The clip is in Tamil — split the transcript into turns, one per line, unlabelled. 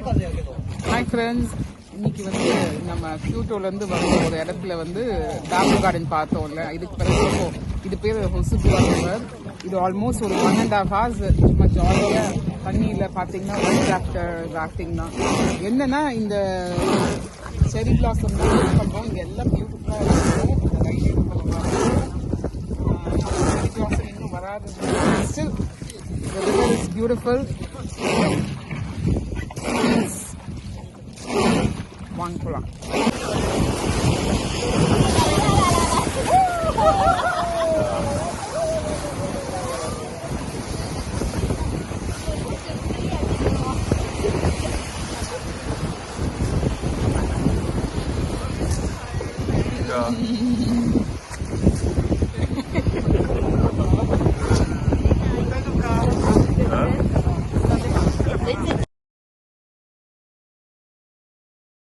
ஹாய் ஃப்ரெண்ட்ஸ், இன்னைக்கு வந்து நம்ம கியூட்டோலேருந்து வந்த ஒரு இடத்துல வந்து டாபு கார்டன் பார்த்தோம்ல. இதுக்கு பிறகு இது பேர் ஹொசுபுவா ரிவர். இது ஆல்மோஸ்ட் ஒரு 1.5 hours சும்மா ஜாலியாக தண்ணியில் பார்த்தீங்கன்னா ஒயிட் ராஃப்டிங் தான். என்னன்னா இந்த செரி பிளாசம் தான் யூஸ் பண்ணுறோம். இங்கே எல்லாம் பியூட்டிஃபுல்லாக இருக்கும். இந்த ரைட் செரி பிளாசம் இன்னும் வராது. Still the river is beautiful. வாங்க போலாம்.